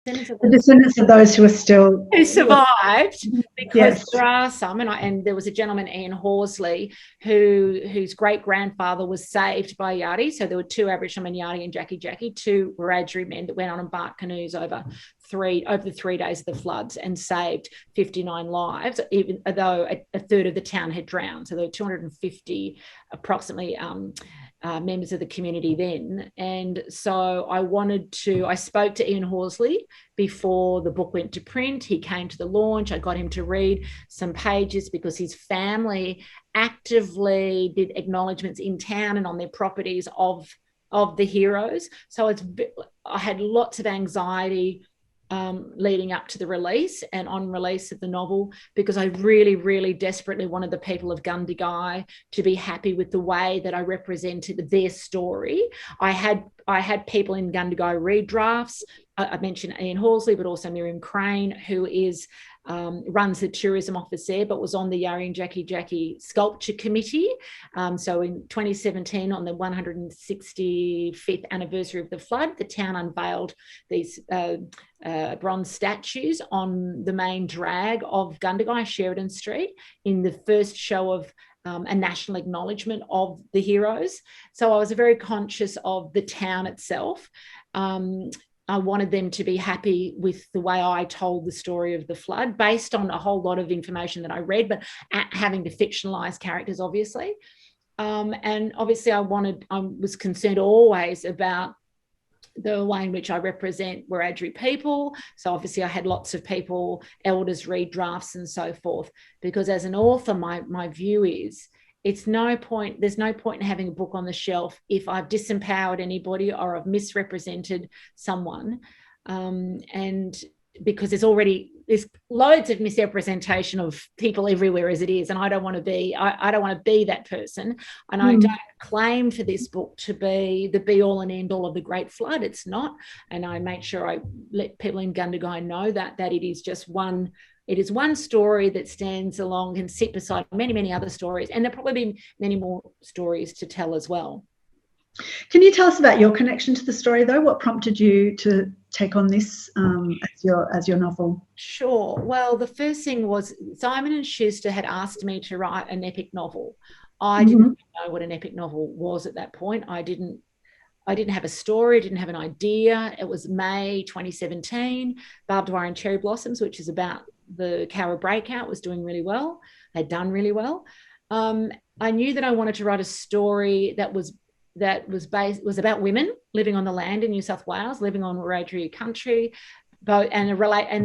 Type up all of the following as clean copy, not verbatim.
The descendants of those who are still... Who survived, because Yes. there are some, and there was a gentleman, Ian Horsley, whose great-grandfather was saved by Yardie. So there were two Aboriginal men, Yardie and Jackie, two Wiradjuri men that went on and barked canoes over the 3 days of the floods and saved 59 lives, even though a third of the town had drowned. So there were 250 approximately members of the community then. And so I spoke to Ian Horsley before the book went to print. He came to the launch. I got him to read some pages because his family actively did acknowledgements in town and on their properties of the heroes. So I had lots of anxiety leading up to the release and on release of the novel, because I really, really desperately wanted the people of Gundagai to be happy with the way that I represented their story. I had people in Gundagai read drafts. I mentioned Ian Horsley, but also Miriam Crane, who runs the tourism office there, but was on the Yardie and Jackie sculpture committee. So in 2017, on the 165th anniversary of the flood, the town unveiled these bronze statues on the main drag of Gundagai, Sheridan Street, in the first show of a national acknowledgement of the heroes. So I was very conscious of the town itself. I wanted them to be happy with the way I told the story of the flood, based on a whole lot of information that I read, but having to fictionalize characters, obviously. And obviously I was concerned always about the way in which I represent Wiradjuri people. So obviously I had lots of people, elders, read drafts and so forth, because as an author, my view is there's no point in having a book on the shelf if I've disempowered anybody or I've misrepresented someone. And because there's loads of misrepresentation of people everywhere as it is, and I don't want to be that person. And I don't claim for this book to be the be all and end all of the Great Flood. It's not. And I make sure I let people in Gundagai know that it is just one. It is one story that stands along and sit beside many, many other stories. And there'll probably be many more stories to tell as well. Can you tell us about your connection to the story, though? What prompted you to take on this as your novel? Sure. Well, the first thing was Simon & Schuster had asked me to write an epic novel. I didn't know what an epic novel was at that point. I didn't have a story, I didn't have an idea. It was May 2017. Barbed Wire and Cherry Blossoms, which is about the Cowra breakout, was doing really well. They'd done really well. I knew that I wanted to write a story that was about women living on the land in New South Wales, living on Wiradjuri country, and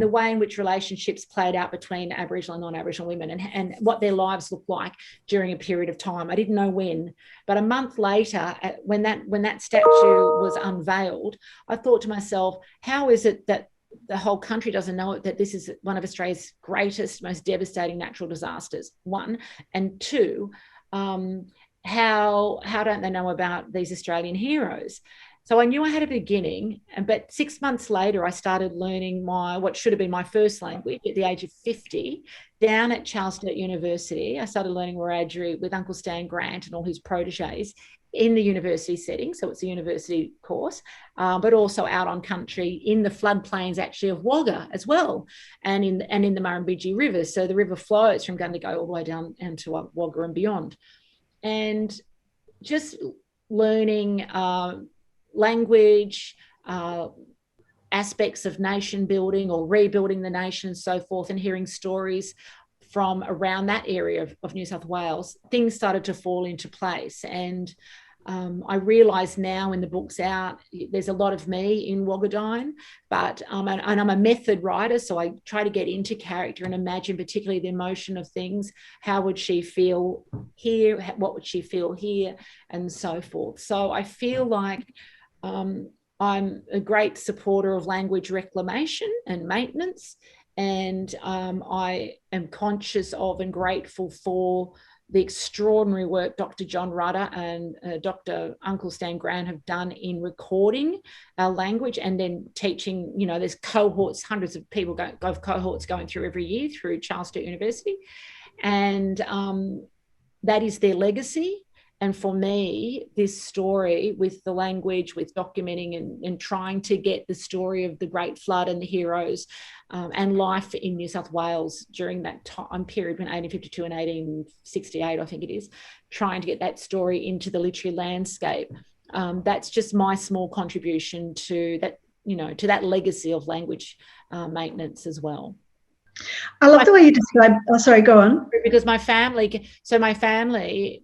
the way in which relationships played out between Aboriginal and non-Aboriginal women, and what their lives looked like during a period of time. I didn't know when, but a month later, when that statue was unveiled, I thought to myself, how is it that the whole country doesn't know that this is one of Australia's greatest, most devastating natural disasters? One, and two, how don't they know about these Australian heroes? So I knew I had a beginning, but 6 months later, I started learning what should have been my first language at the age of 50, down at Charles Sturt University. I started learning Wiradjuri with Uncle Stan Grant and all his proteges in the university setting. So it's a university course, but also out on country in the floodplains actually of Wagga as well, and in the Murrumbidgee River. So the river flows from Gundagai all the way down into Wagga and beyond. And just learning language, aspects of nation building or rebuilding the nation and so forth, and hearing stories from around that area of New South Wales, things started to fall into place. And I realise now, in the book's out, there's a lot of me in Waggadine, but and I'm a method writer, so I try to get into character and imagine particularly the emotion of things. How would she feel here? What would she feel here? And so forth. So I feel like I'm a great supporter of language reclamation and maintenance, and I am conscious of and grateful for the extraordinary work Dr. John Rudder and Dr. Uncle Stan Grant have done in recording our language and then teaching. There's cohorts, hundreds of people cohorts going through every year through Charles Sturt University, and that is their legacy. And for me, this story, with the language, with documenting and trying to get the story of the Great Flood and the heroes, and life in New South Wales during that time period, when 1852 and 1868, I think it is, trying to get that story into the literary landscape. That's just my small contribution to that, to that legacy of language maintenance as well. I love the way you describe. Oh, sorry, go on. Because my family,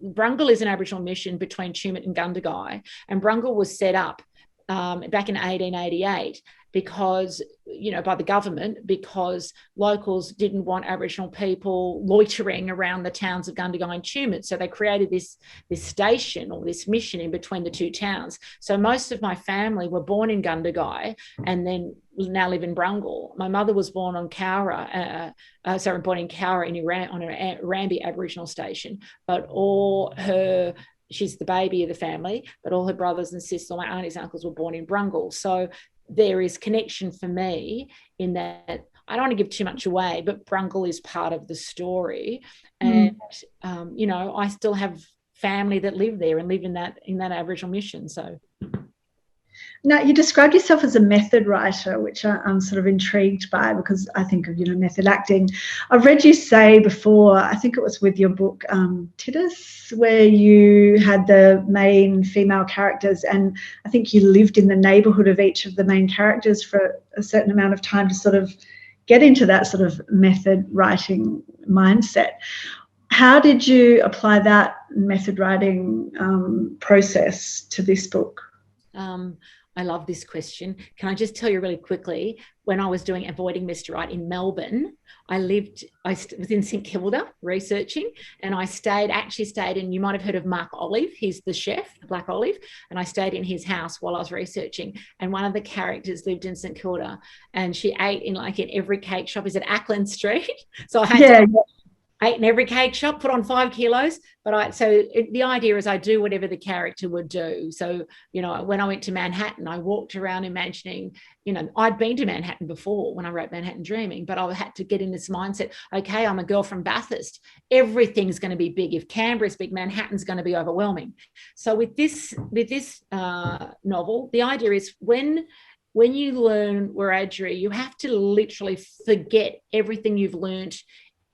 Brungle is an Aboriginal mission between Tumut and Gundagai, and Brungle was set up back in 1888 because, by the government, because locals didn't want Aboriginal people loitering around the towns of Gundagai and Tumut. So they created this station, or this mission, in between the two towns. So most of my family were born in Gundagai and then now live in Brungle. My mother was born on Cowra, born in Cowra in Iran, on a Rambi Aboriginal station, but she's the baby of the family, but all her brothers and sisters, all my aunties and uncles, were born in Brungle. So there is connection for me in that. I don't want to give too much away, but Brungle is part of the story. And, I still have family that live there and live in that Aboriginal mission. So. Now, you described yourself as a method writer, which I'm sort of intrigued by, because I think of, method acting. I've read you say before, I think it was with your book, Titus, where you had the main female characters, and I think you lived in the neighbourhood of each of the main characters for a certain amount of time to sort of get into that sort of method writing mindset. How did you apply that method writing process to this book? I love this question. Can I just tell you really quickly, when I was doing Avoiding Mr. Right in Melbourne, I was in St Kilda researching, and I actually stayed in, you might have heard of Mark Olive, he's the chef, Black Olive, and I stayed in his house while I was researching, and one of the characters lived in St Kilda, and she ate in every cake shop. Is it Ackland Street? So I had ate in every cake shop, put on 5 kilos. But the idea is I do whatever the character would do. So, when I went to Manhattan, I walked around imagining, I'd been to Manhattan before when I wrote Manhattan Dreaming, but I had to get in this mindset. Okay, I'm a girl from Bathurst. Everything's going to be big. If Canberra's big, Manhattan's going to be overwhelming. So with this novel, the idea is when you learn Wiradjuri, you have to literally forget everything you've learned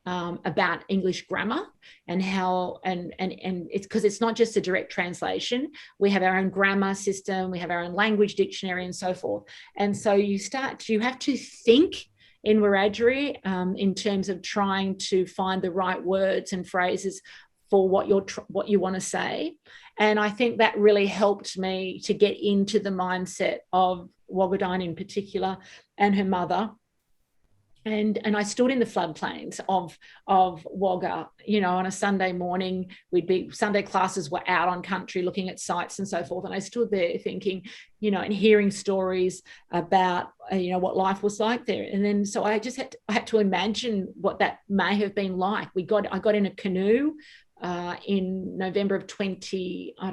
about English grammar and how and it's because it's not just a direct translation. We have our own grammar system, we have our own language dictionary, and so forth. And so you have to think in Wiradjuri in terms of trying to find the right words and phrases for what you want to say. And I think that really helped me to get into the mindset of Wogadine in particular and her mother. And I stood in the floodplains of Wagga, on a Sunday morning. Sunday classes were out on country looking at sites and so forth. And I stood there thinking, and hearing stories about, what life was like there. And then, so I had to imagine what that may have been like. I got in a canoe in November of 2018. I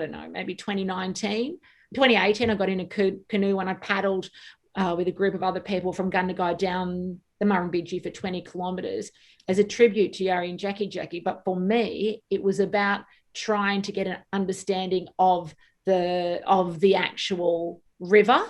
got in a canoe and I paddled with a group of other people from Gundagai down the Murrumbidgee for 20 kilometres as a tribute to Yarri and Jackie. But for me, it was about trying to get an understanding of the actual river,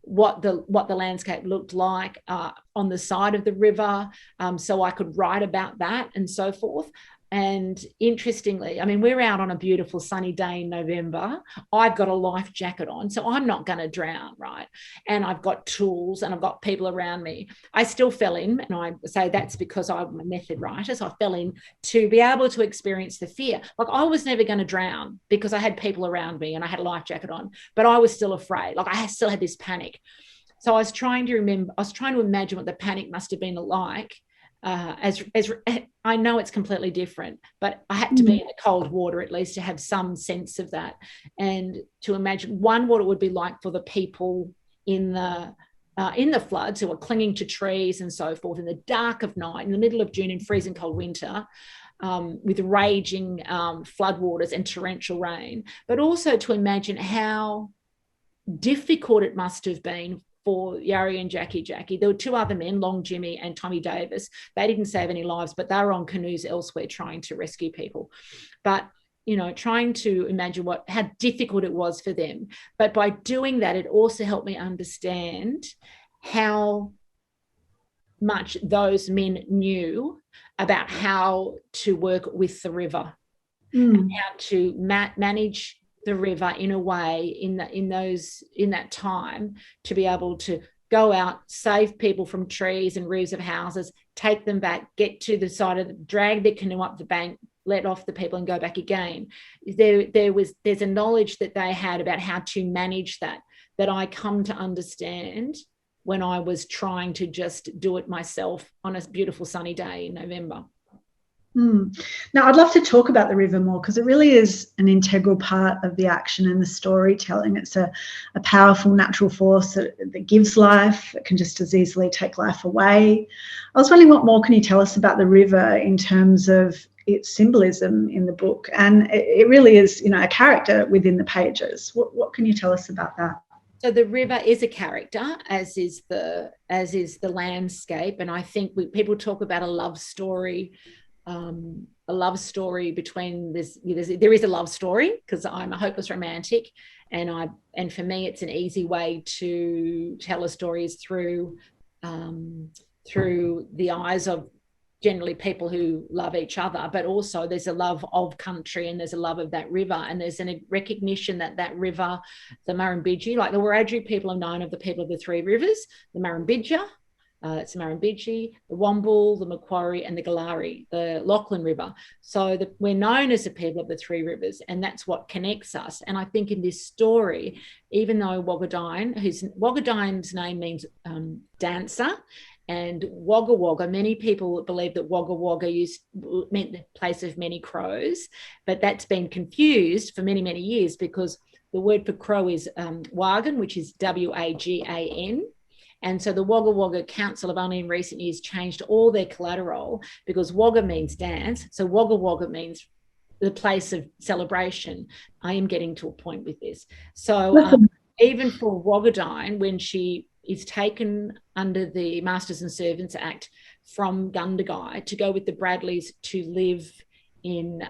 what the landscape looked like on the side of the river, so I could write about that and so forth. And interestingly, we're out on a beautiful sunny day in November. I've got a life jacket on, so I'm not going to drown, right? And I've got tools and I've got people around me. I still fell in, and I say that's because I'm a method writer, so I fell in to be able to experience the fear. Like, I was never going to drown because I had people around me and I had a life jacket on, but I was still afraid. Like, I still had this panic. So I was trying to imagine what the panic must have been like. As I know it's completely different, but I had to be in the cold water at least to have some sense of that, and to imagine what it would be like for the people in the floods who are clinging to trees and so forth in the dark of night, in the middle of June in freezing cold winter, with raging floodwaters and torrential rain, but also to imagine how difficult it must have been for Yarri and Jackie. There were 2 other men, Long Jimmy and Tommy Davis. They didn't save any lives, but they were on canoes elsewhere trying to rescue people. But trying to imagine how difficult it was for them. But by doing that, it also helped me understand how much those men knew about how to work with the river, and how to manage the river in a way in that time to be able to go out, save people from trees and roofs of houses, take them back, get to the side drag their canoe up the bank, let off the people and go back again. There's a knowledge that they had about how to manage that I come to understand when I was trying to just do it myself on a beautiful sunny day in November. Now, I'd love to talk about the river more, because it really is an integral part of the action and the storytelling. It's a powerful natural force that gives life. It can just as easily take life away. I was wondering, what more can you tell us about the river in terms of its symbolism in the book? And it really is, a character within the pages. What can you tell us about that? So the river is a character, as is the landscape. And I think people talk about a love story between this. There is a love story, because I'm a hopeless romantic, and for me it's an easy way to tell a story is through the eyes of generally people who love each other, but also there's a love of country, and there's a love of that river, and there's a recognition that river, the Murrumbidgee, like the Wiradjuri people are known of the people of the three rivers, the Murrumbidgee, it's the Murrumbidgee, the Womble, the Macquarie, and the Galari, the Lachlan River. So we're known as the people of the three rivers, and that's what connects us. And I think in this story, even though Wagadine's name means dancer, and Wagga Wagga, many people believe that Wagga Wagga meant the place of many crows, but that's been confused for many, many years, because the word for crow is Wagan, which is Wagan. And so the Wagga Wagga Council have only in recent years changed all their collateral, because Wagga means dance. So Wagga Wagga means the place of celebration. I am getting to a point with this. So even for Wagadine, when she is taken under the Masters and Servants Act from Gundagai to go with the Bradleys to live in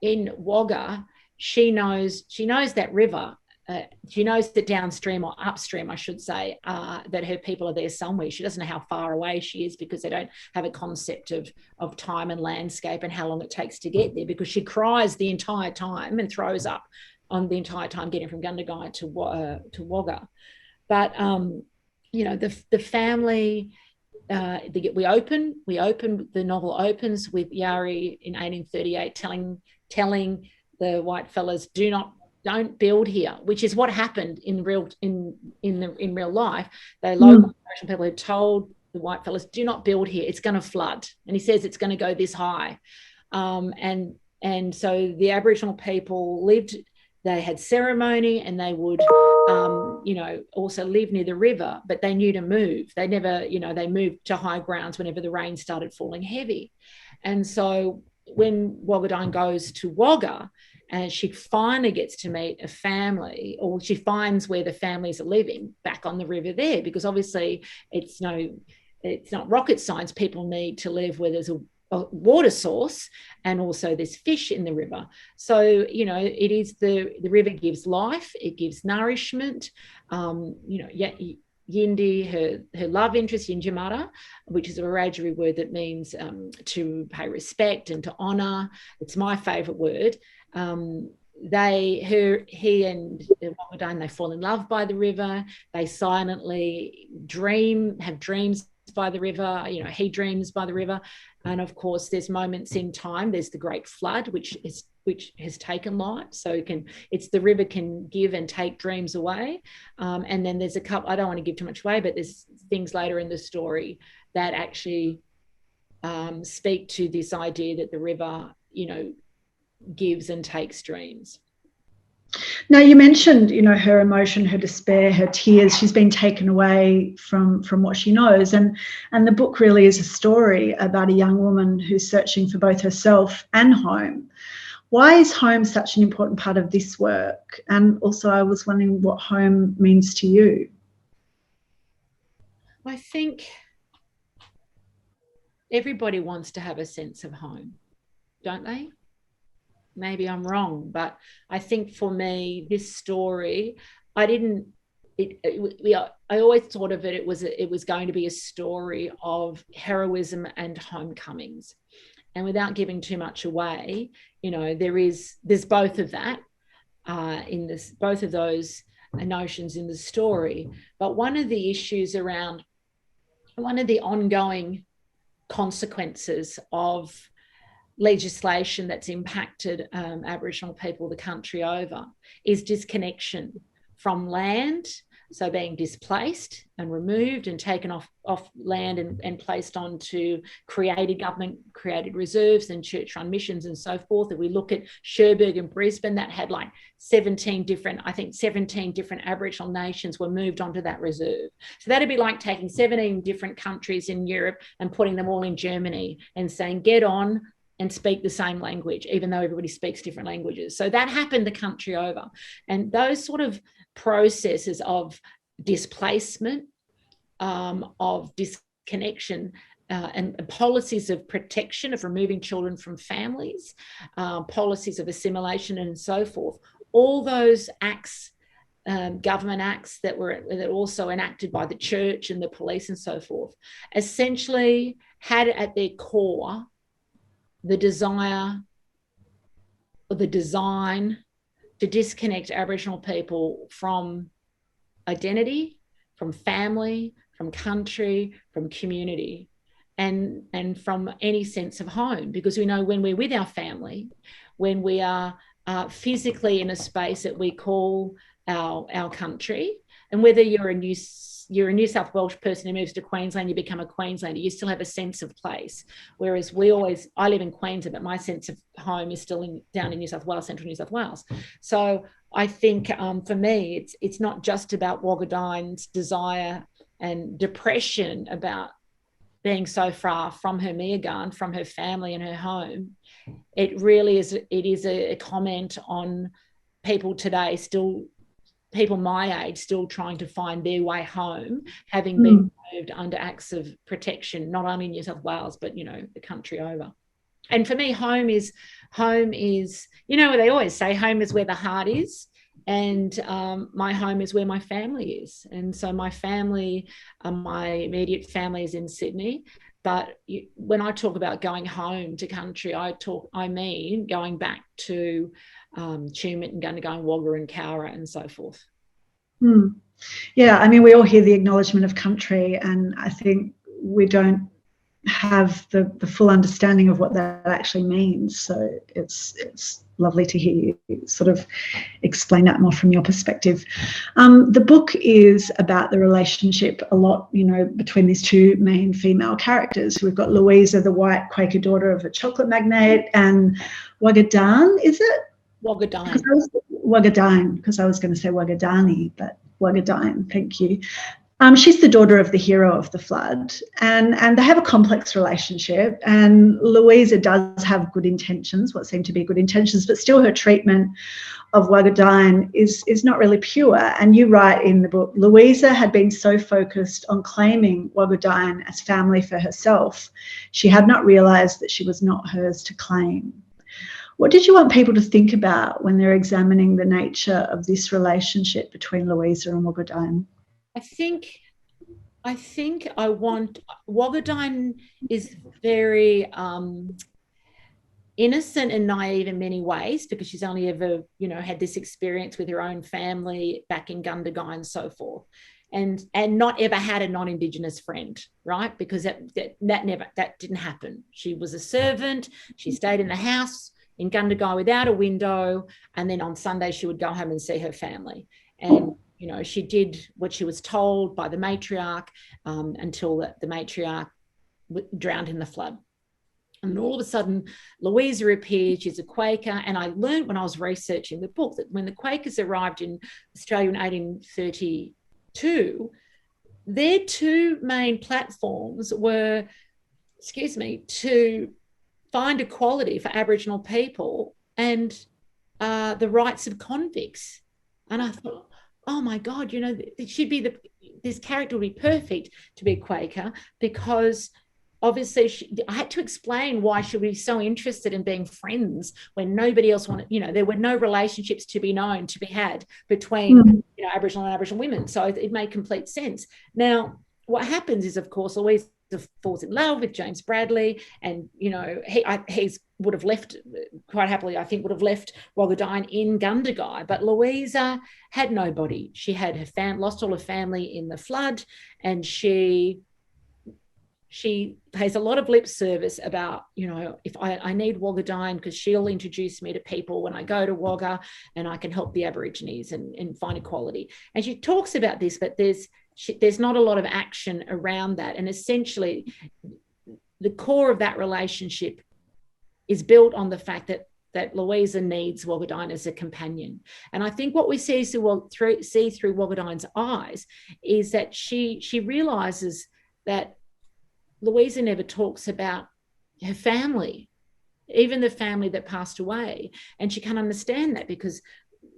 Wagga, she knows that river. She knows that downstream, or upstream, I should say, that her people are there somewhere. She doesn't know how far away she is, because they don't have a concept of time and landscape and how long it takes to get there, because she cries the entire time and throws up on the entire time getting from Gundagai to Wagga. But the family, we open. The novel opens with Yari in 1838 telling the white fellas, don't build here, which is what happened in real life. The local people had told the white fellas, do not build here, it's going to flood. And he says it's going to go this high. And so the Aboriginal people lived. They had ceremony, and they would, also live near the river, but they knew to move. They never, they moved to high grounds whenever the rain started falling heavy. And so when Wagadine goes to Wagga, and she finally gets to meet a family, or she finds where the families are living back on the river there, because obviously it's not rocket science. People need to live where there's a water source, and also there's fish in the river. So it is the river gives life, it gives nourishment. Yindi, her love interest, Yinjamara, which is a Wiradjuri word that means to pay respect and to honor. It's my favorite word. He and Wagadine, they fall in love by the river. They silently have dreams by the river. He dreams by the river. And of course, there's moments in time. There's the Great Flood, which has taken life. So the river can give and take dreams away. And then there's a couple. I don't want to give too much away, but there's things later in the story that actually speak to this idea that the river, gives and takes dreams. Now, you mentioned, her emotion, her despair, her tears. She's been taken away from what she knows, and the book really is a story about a young woman who's searching for both herself and home. Why is home such an important part of this work? And also, I was wondering what home means to you. I think everybody wants to have a sense of home, don't they? maybe I'm wrong, but I think for me, this story, I didn't. I always thought of it. It was going to be a story of heroism and homecomings, and without giving too much away, there's both of that in this, both of those notions in the story. But one of the issues around one of the ongoing consequences of legislation that's impacted Aboriginal people the country over is disconnection from land. So being displaced and removed and taken off land and placed onto government created reserves and church-run missions and so forth. If we look at Cherbourg and Brisbane, that had like 17 different Aboriginal nations were moved onto that reserve. So that'd be like taking 17 different countries in Europe and putting them all in Germany and saying, get on and speak the same language, even though everybody speaks different languages. So that happened the country over. And those sort of processes of displacement, of disconnection, and policies of protection, of removing children from families, policies of assimilation and so forth, all those acts, government acts that were also enacted by the church and the police and so forth, essentially had at their core the desire or the design to disconnect Aboriginal people from identity, from family, from country, from community, and from any sense of home. Because we know when we're with our family, when we are physically in a space that we call our country, and whether you're a New South Welsh person who moves to Queensland, you become a Queenslander, you still have a sense of place. Whereas I live in Queensland, but my sense of home is still down in New South Wales, central New South Wales. So I think for me, it's not just about Wagadine's desire and depression about being so far from her Miagarn, from her family and her home. It really is, it is a comment on people today people my age still trying to find their way home, having been moved under acts of protection, not only in New South Wales, but, the country over. And for me, home is, they always say home is where the heart is. And my home is where my family is. And so my family, my immediate family is in Sydney. But when I talk about going home to country, I mean going back to Tumut and Gundagai, Wagga and Cowra and so forth. Yeah, I mean, we all hear the acknowledgement of country, and I think we don't have the full understanding of what that actually means. So it's lovely to hear you sort of explain that more from your perspective. The book is about the relationship a lot, between these two main female characters. We've got Louisa, the white Quaker daughter of a chocolate magnate, and Waggadine, is it? Waggadine. Waggadine, because I was going to say Waggadani, but Waggadine, thank you. She's the daughter of the hero of the flood, and they have a complex relationship, and Louisa does have good intentions, what seem to be good intentions, but still her treatment of Waggadine is not really pure. And you write in the book, Louisa had been so focused on claiming Waggadine as family for herself, she had not realised that she was not hers to claim. What did you want people to think about when they're examining the nature of this relationship between Louisa and Waggadine? I think I want, Waggadine is very innocent and naive in many ways, because she's only ever, had this experience with her own family back in Gundagai and so forth, and not ever had a non-Indigenous friend, right? Because that didn't happen. She was a servant. She stayed in the house in Gundagai without a window, and then on Sunday she would go home and see her family. And she did what she was told by the matriarch until the matriarch drowned in the flood. And all of a sudden, Louisa appeared. She's a Quaker. And I learned when I was researching the book that when the Quakers arrived in Australia in 1832, their two main platforms were, to find equality for Aboriginal people and the rights of convicts. And I thought, oh my God, this character would be perfect to be a Quaker, because obviously I had to explain why she was so interested in being friends when nobody else wanted, there were no relationships to be known, to be had between, Aboriginal and Aboriginal women. So it made complete sense. Now, what happens is, of course, Louisa falls in love with James Bradley, and, he would have left quite happily, I think, would have left Wogadine in Gundagai. But Louisa had nobody. She had her lost all her family in the flood, and she pays a lot of lip service about, if I need Wogadine because she'll introduce me to people when I go to Wagga, and I can help the Aborigines and find equality. And she talks about this, but there's not a lot of action around that. And essentially, the core of that relationship is built on the fact that Louisa needs Wogadine as a companion. And I think what we see through Wogadine's eyes is that she realizes that Louisa never talks about her family, even the family that passed away. And she can't understand that because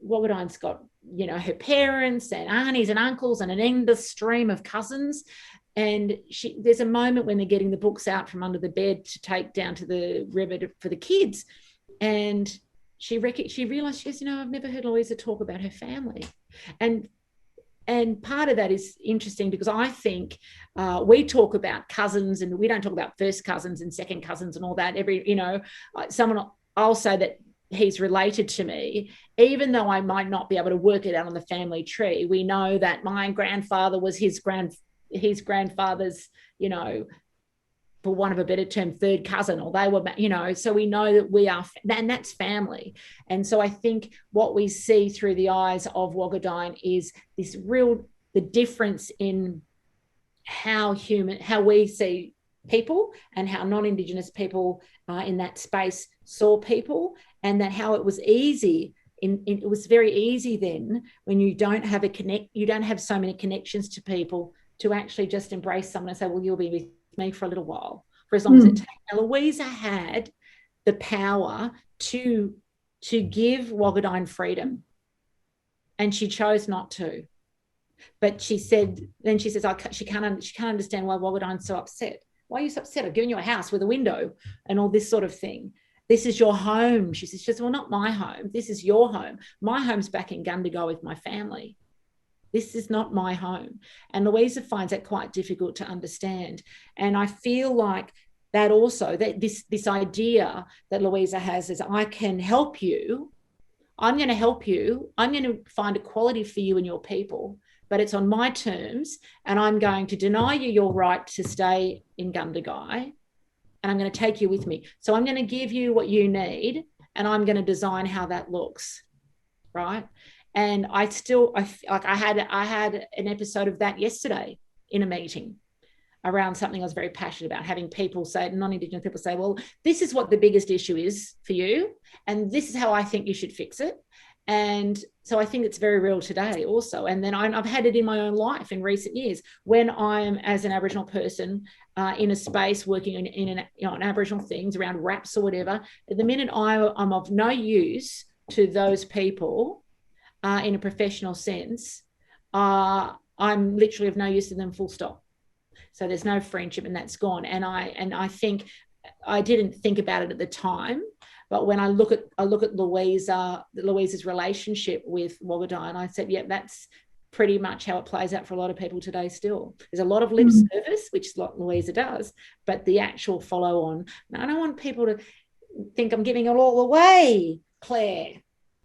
Wogadine's got, her parents and aunties and uncles and an endless stream of cousins. And there's a moment when they're getting the books out from under the bed to take down to the river for the kids. And she realized, she goes, I've never heard Louisa talk about her family. And part of that is interesting because I think we talk about cousins, and we don't talk about first cousins and second cousins and all that. I'll say that he's related to me, even though I might not be able to work it out on the family tree. We know that my grandfather was his grandfather's, for want of a better term, third cousin, or they were, so we know that we are, and that's family. And so I think what we see through the eyes of Wogadine is the difference in how we see people and how non-Indigenous people in that space saw people, and that how it was easy. It was very easy then, when you don't have so many connections to people, to actually just embrace someone and say, well, you'll be with me for a little while, for as long as it takes. Now, Louisa had the power to give Wogadine freedom, and she chose not to. But she says, she can't understand why Wogadine's so upset. Why are you so upset? I've given you a house with a window and all this sort of thing. This is your home. She says, well, not my home. This is your home. My home's back in Gundagai with my family. This is not my home. And Louisa finds that quite difficult to understand. And I feel like that also, that this idea that Louisa has is, I can help you. I'm going to help you. I'm going to find equality for you and your people, but it's on my terms, and I'm going to deny you your right to stay in Gundagai, and I'm going to take you with me. So I'm going to give you what you need, and I'm going to design how that looks, right? And I had an episode of that yesterday in a meeting around something I was very passionate about, having people say, non-Indigenous people say, well, this is what the biggest issue is for you, and this is how I think you should fix it. And so I think it's very real today also. And then I've had it in my own life in recent years, when I'm, as an Aboriginal person, in a space working in Aboriginal things around raps or whatever, at the minute I'm of no use to those people in a professional sense, I'm literally of no use to them, full stop. So there's no friendship, and that's gone. And I think I didn't think about it at the time, but when I look at Louisa's relationship with Wogadine, I said, yeah, that's pretty much how it plays out for a lot of people today still. There's a lot of lip service, which is what Louisa does, but the actual follow on. Now, I don't want people to think I'm giving it all away, Claire.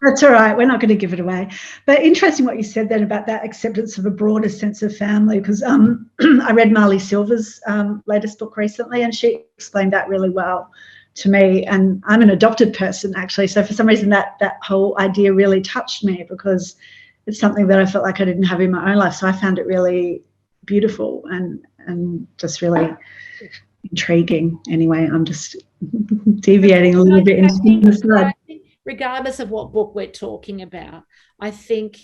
That's all right. We're not going to give it away. But interesting what you said then about that acceptance of a broader sense of family, because I read Marley Silver's latest book recently, and she explained that really well to me. And I'm an adopted person, actually. So for some reason, that whole idea really touched me, because it's something that I felt like I didn't have in my own life. So I found it really beautiful and just really intriguing. Anyway, I'm just deviating a little bit into the side. Regardless of what book we're talking about, I think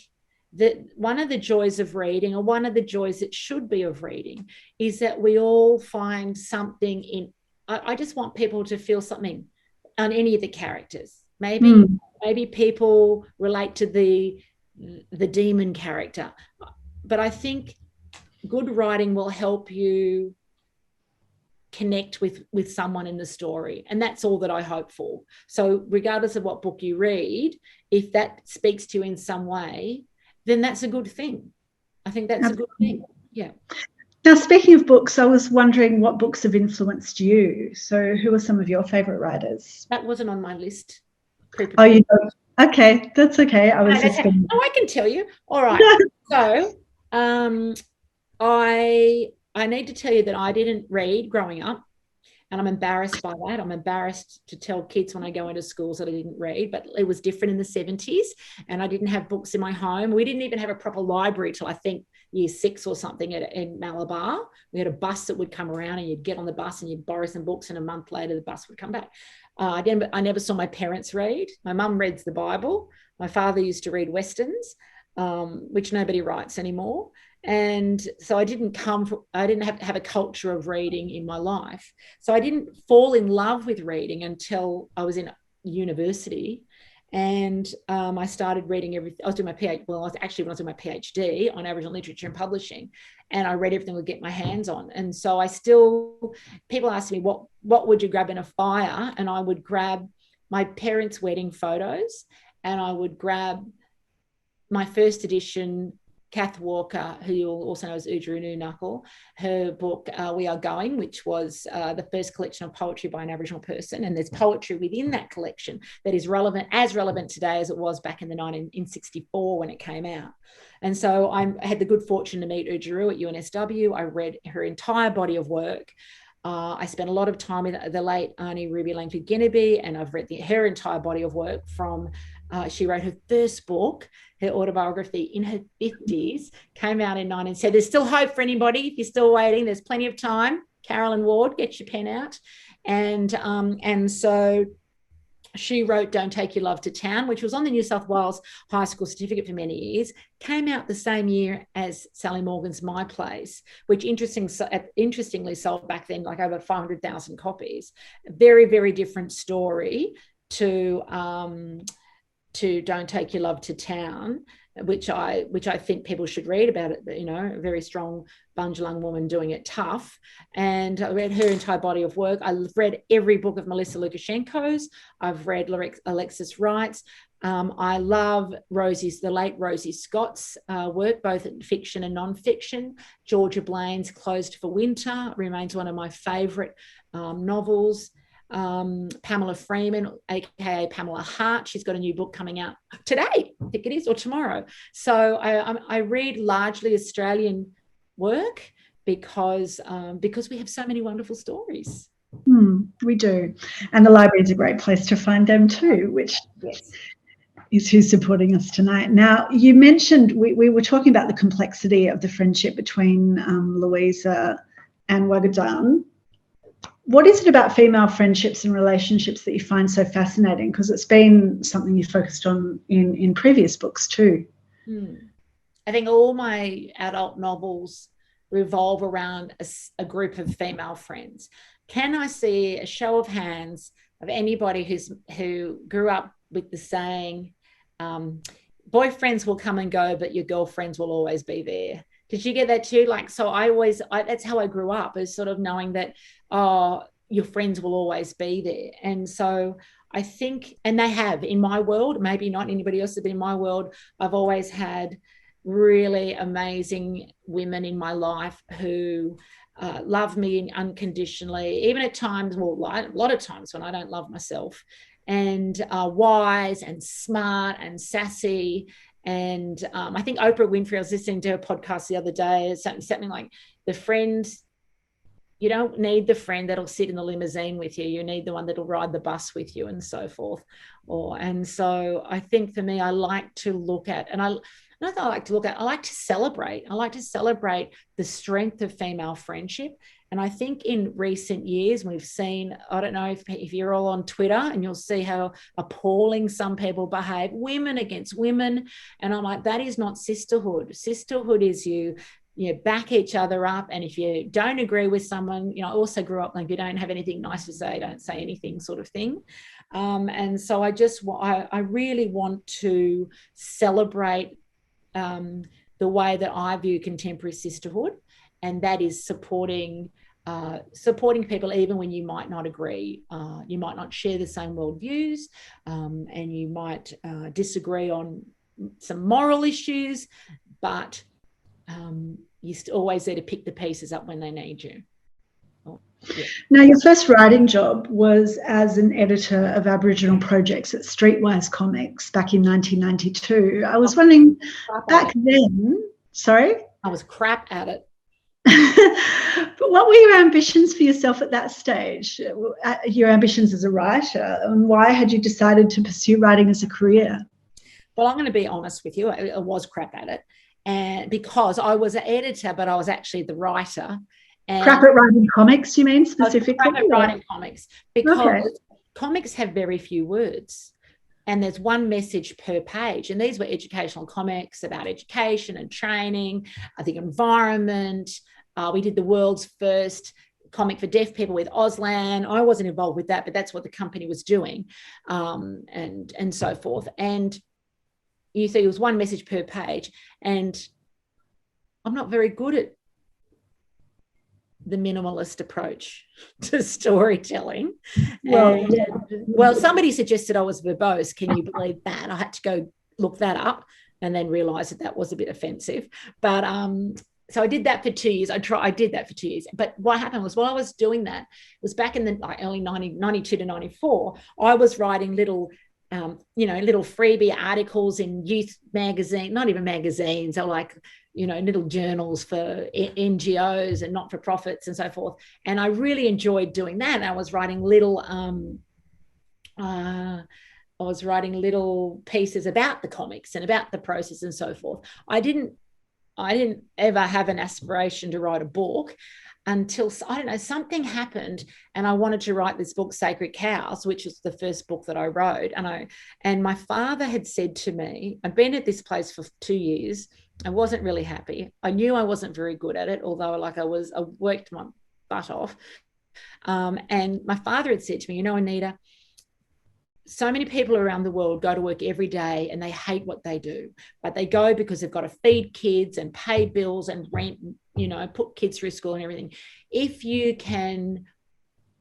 that one of the joys of reading, or one of the joys that should be of reading, is that we all find something in. I just want people to feel something on any of the characters. Maybe people relate to the demon character, but I think good writing will help you connect with someone in the story, and that's all that I hope for. So regardless of what book you read, if that speaks to you in some way, then that's a good thing. I think that's a good thing. Yeah. Now, speaking of books, I was wondering what books have influenced you. So who are some of your favorite writers? That wasn't on my list. Oh, you don't? Okay, that's okay. I was just going. Oh, I can tell you. All right. So I need to tell you that I didn't read growing up, and I'm embarrassed by that. I'm embarrassed to tell kids when I go into schools that I didn't read, but it was different in the 70s, and I didn't have books in my home. We didn't even have a proper library till I think year 6 or something in Malabar. We had a bus that would come around, and you'd get on the bus and you'd borrow some books, and a month later the bus would come back. I never saw my parents read. My mum reads the Bible. My father used to read Westerns, which nobody writes anymore. And so I didn't have a culture of reading in my life. So I didn't fall in love with reading until I was in university. And I started reading everything. I was doing my PhD. Well, when I was doing my PhD on Aboriginal literature and publishing, and I read everything I could get my hands on. And so people ask me, what would you grab in a fire? And I would grab my parents' wedding photos, and I would grab my first edition, Kath Walker, who you'll also know as Oodgeroo Knuckle, her book, We Are Going, which was the first collection of poetry by an Aboriginal person. And there's poetry within that collection that is as relevant today as it was back in 1964 when it came out. And so I had the good fortune to meet Oodgeroo at UNSW. I read her entire body of work. I spent a lot of time with the late Auntie Ruby Langford Guinevere, and I've read her entire body of work from she wrote her first book, her autobiography, in her 50s, came out in 19. So there's still hope for anybody. If you're still waiting, there's plenty of time. Carolyn Ward, get your pen out. And so she wrote Don't Take Your Love to Town, which was on the New South Wales High School certificate for many years, came out the same year as Sally Morgan's My Place, which interestingly sold back then like over 500,000 copies. Very, very different story to Don't Take Your Love to Town, which I think people should read about it. You know, a very strong Bundjalung woman doing it tough. And I read her entire body of work. I've read every book of Melissa Lukashenko's. I've read Alexis Wright's. I love the late Rosie Scott's work, both in fiction and non-fiction. Georgia Blaine's Closed for Winter remains one of my favourite novels. Pamela Freeman, aka Pamela Hart, she's got a new book coming out today, I think it is, or tomorrow. So I read largely Australian work because we have so many wonderful stories. We do, and the library is a great place to find them too, which is who's supporting us tonight. Now, you mentioned we were talking about the complexity of the friendship between Louisa and Wagadan. What is it about female friendships and relationships that you find so fascinating? Because it's been something you focused on in previous books too. I think all my adult novels revolve around a group of female friends. Can I see a show of hands of anybody who grew up with the saying, boyfriends will come and go, but your girlfriends will always be there? Did you get that too? That's how I grew up, is sort of knowing that, your friends will always be there. And so I think, and they have in my world, maybe not anybody else, but in my world, I've always had really amazing women in my life who love me unconditionally, even at times, a lot of times when I don't love myself, and wise and smart and sassy. And I think Oprah Winfrey, I was listening to her podcast the other day, something like you don't need the friend that'll sit in the limousine with you. You need the one that'll ride the bus with you, and so forth. And so I think for me, I like to look at, and I like to celebrate. I like to celebrate the strength of female friendship. And I think in recent years, we've seen, I don't know if you're all on Twitter, and you'll see how appalling some people behave, women against women. And I'm like, that is not sisterhood. Sisterhood is you back each other up. And if you don't agree with someone, I also grew up like, if you don't have anything nice to say, don't say anything, sort of thing. And so I really want to celebrate the way that I view contemporary sisterhood, and that is supporting supporting people even when you might not agree. You might not share the same worldviews, and you might disagree on some moral issues, but you're always there to pick the pieces up when they need you. Yeah. Now, your first writing job was as an editor of Aboriginal projects at Streetwise Comics back in 1992. I was wondering, back then, sorry? I was crap at it. But what were your ambitions for yourself at that stage? Your ambitions as a writer, and why had you decided to pursue writing as a career? Well, I'm going to be honest with you. I was crap at it, and because I was an editor, but I was actually the writer. And crap at writing comics, you mean specifically? Crap at writing comics, because comics have very few words. And there's one message per page. And these were educational comics about education and training, I think environment. We did the world's first comic for deaf people with Auslan. I wasn't involved with that, but that's what the company was doing, and so forth. And you see, it was one message per page. And I'm not very good at the minimalist approach to storytelling. Well, somebody suggested I was verbose. Can you believe that? I had to go look that up and then realize that was a bit offensive. But so I did that for 2 years. I did that for 2 years. But what happened was, while I was doing that, it was back in the early 92 to 94, I was writing little little freebie articles in youth magazine, not even magazines, or like, little journals for NGOs and not-for-profits and so forth. And I really enjoyed doing that. I was writing little pieces about the comics and about the process and so forth. I didn't ever have an aspiration to write a book until, I don't know, something happened and I wanted to write this book, Sacred Cows, which is the first book that I wrote. And my father had said to me, I'd been at this place for 2 years. I wasn't really happy. I knew I wasn't very good at it, although I worked my butt off. And my father had said to me, Anita, so many people around the world go to work every day and they hate what they do, but they go because they've got to feed kids and pay bills and rent, put kids through school and everything. If you can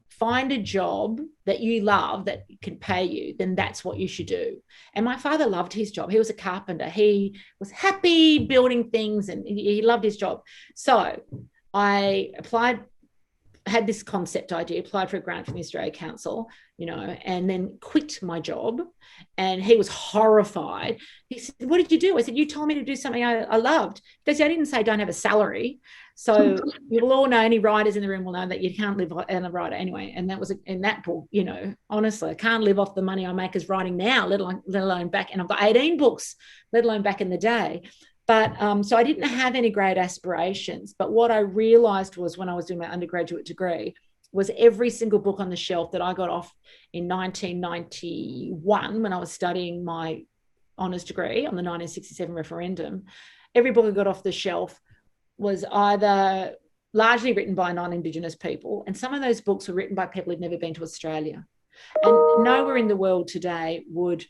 find a job that you love that can pay you, then that's what you should do. And my father loved his job. He was a carpenter. He was happy building things and he loved his job. So I had this concept idea, applied for a grant from the Australia Council, and then quit my job. And he was horrified. He said, "What did you do?" I said, "You told me to do something I loved." Because I didn't say don't have a salary. So you will all know, any writers in the room will know that you can't live on a writer anyway. And that was in that book, honestly, I can't live off the money I make as writing now, let alone back. And I've got 18 books, let alone back in the day. But so I didn't have any great aspirations. But what I realized was, when I was doing my undergraduate degree, was every single book on the shelf that I got off in 1991, when I was studying my honours degree on the 1967 referendum, every book I got off the shelf was either largely written by non-Indigenous people, and some of those books were written by people who'd never been to Australia. And nowhere in the world today would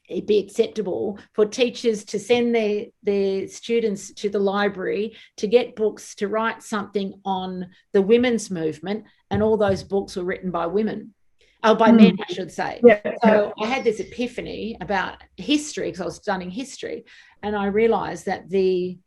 it be acceptable for teachers to send their students to the library to get books to write something on the women's movement, and all those books were written by women. By men, I should say. Yeah. So I had this epiphany about history, because I was studying history, and I realised that the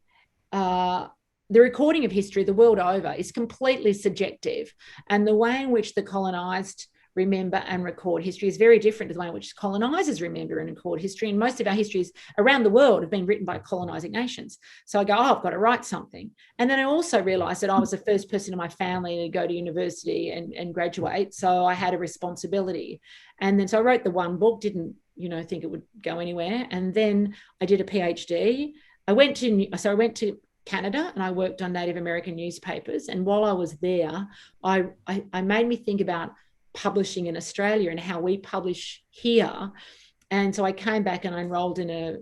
recording of history the world over is completely subjective, and the way in which the colonised remember and record history is very different to the way in which colonisers remember and record history. And most of our histories around the world have been written by colonising nations. So I go, I've got to write something. And then I also realised that I was the first person in my family to go to university and graduate. So I had a responsibility. And then so I wrote the one book, didn't think it would go anywhere. And then I did a PhD. I went to Canada and I worked on Native American newspapers. And while I was there, I made me think about publishing in Australia and how we publish here. And so I came back and I enrolled in a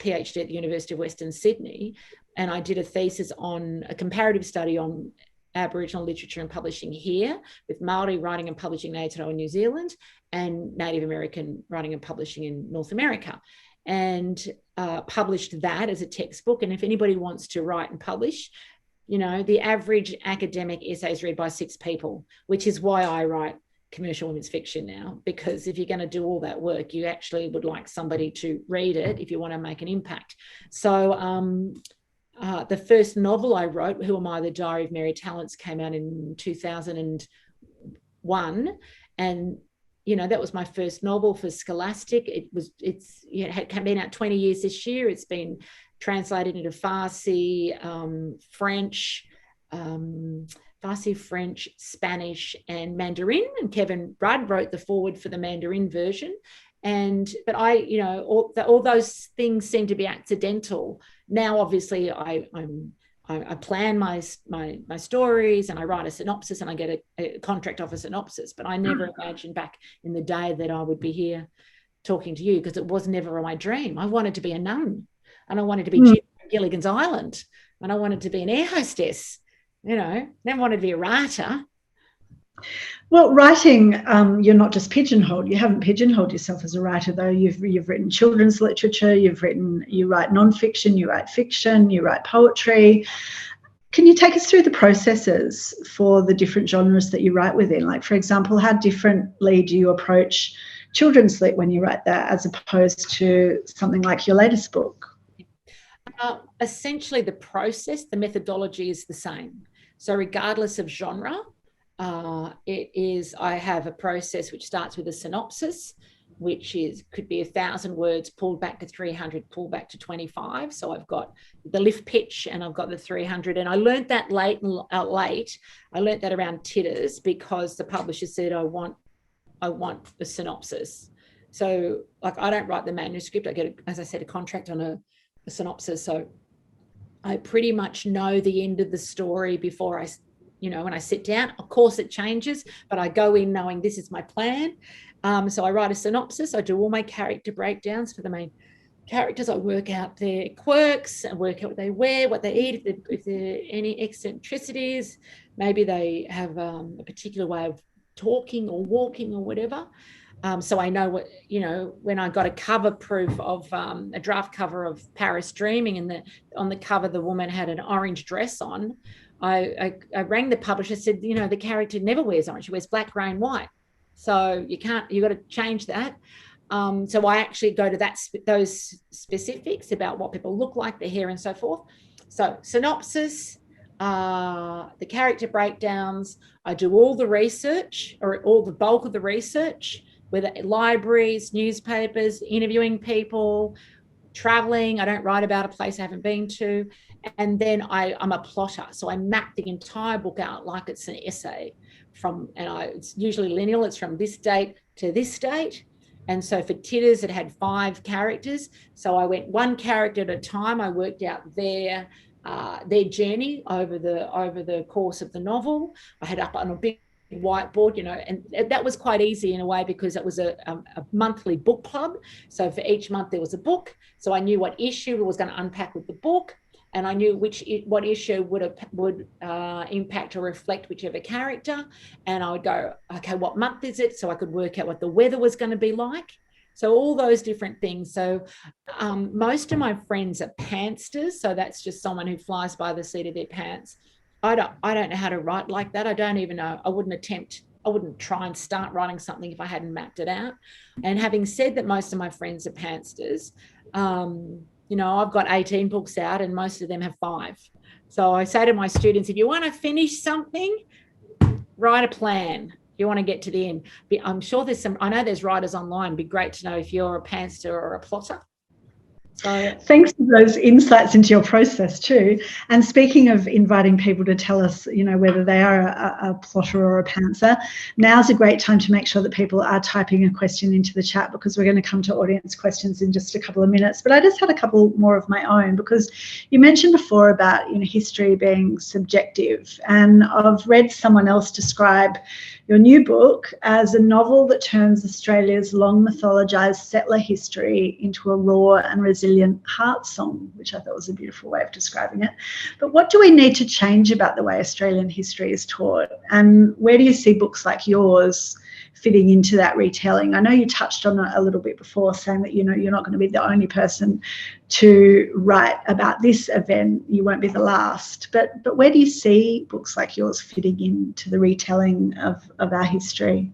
PhD at the University of Western Sydney, and I did a thesis on a comparative study on Aboriginal literature and publishing here, with Māori writing and publishing in Aotearoa, New Zealand, and Native American writing and publishing in North America, and published that as a textbook. And if anybody wants to write and publish, You know, the average academic essay is read by 6 people, which is why I write commercial women's fiction now, because if you're going to do all that work, you actually would like somebody to read it if you want to make an impact. So the first novel I wrote, Who Am I? The Diary of Mary Talents, came out in 2001, and you know, that was my first novel for Scholastic. It had been out 20 years this year. It's been translated into Farsi, French, Spanish, and Mandarin. And Kevin Rudd wrote the foreword for the Mandarin version. But all those things seem to be accidental. Now, obviously, I plan my stories, and I write a synopsis, and I get a contract off a synopsis. But I never imagined back in the day that I would be here talking to you, because it was never my dream. I wanted to be a nun, and I wanted to be Gilligan's Island, and I wanted to be an air hostess. You know, never wanted to be a writer. Well, writing, you're not just pigeonholed. You haven't pigeonholed yourself as a writer, though. You've written children's literature, you write nonfiction, you write fiction, you write poetry. Can you take us through the processes for the different genres that you write within? Like, for example, how differently do you approach children's lit when you write that, as opposed to something like your latest book? Essentially, the process, the methodology is the same. So regardless of genre, I have a process which starts with a synopsis, which could be 1,000 words, pulled back to 300, pulled back to 25. So I've got the lift pitch, and I've got the 300. And I learned that late. I learned that around Titters, because the publisher said, I want the synopsis. So, like, I don't write the manuscript. I get, as I said, a contract on a synopsis. So I pretty much know the end of the story before when I sit down. Of course it changes, but I go in knowing this is my plan. So I write a synopsis. I do all my character breakdowns for the main characters. I work out their quirks and work out what they wear, what they eat, if there are any eccentricities. Maybe they have a particular way of talking or walking or whatever. So I know when I got a cover proof of a draft cover of Paris Dreaming, and on the cover the woman had an orange dress on, I rang the publisher, said, the character never wears orange, she wears black, grey and white. So you've got to change that. So I actually go to those specifics about what people look like, their hair and so forth. So synopsis, the character breakdowns, I do all the research, or all the bulk of the research, whether libraries, newspapers, interviewing people, traveling. I don't write about a place I haven't been to. And then I'm a plotter. So I map the entire book out like it's an essay it's usually lineal. It's from this date to this date. And so for Titters, it had 5 characters. So I went one character at a time. I worked out their journey over the course of the novel. I had up on a big whiteboard, and that was quite easy in a way, because it was a monthly book club. So for each month there was a book. So I knew what issue I was going to unpack with the book, and I knew what issue would impact or reflect whichever character. And I would go, okay, what month is it? So I could work out what the weather was going to be like. So all those different things. So most of my friends are pantsters. So that's just someone who flies by the seat of their pants. I don't know how to write like that. I don't even know. I wouldn't try and start writing something if I hadn't mapped it out. And having said that, most of my friends are pantsters. I've got 18 books out, and most of them have 5. So I say to my students, if you want to finish something, write a plan. You want to get to the end. I'm sure I know there's writers online. It'd be great to know if you're a pantster or a plotter. So, thanks for those insights into your process too. And speaking of inviting people to tell us, whether they are a plotter or a pantser, now's a great time to make sure that people are typing a question into the chat, because we're going to come to audience questions in just a couple of minutes. But I just had a couple more of my own, because you mentioned before about history being subjective, and I've read someone else describe your new book as a novel that turns Australia's long mythologized settler history into a raw and resilient heart song, which I thought was a beautiful way of describing it. But what do we need to change about the way Australian history is taught? And where do you see books like yours fitting into that retelling? I know you touched on it a little bit before, saying that, you're not going to be the only person to write about this event. You won't be the last. But where do you see books like yours fitting into the retelling of our history?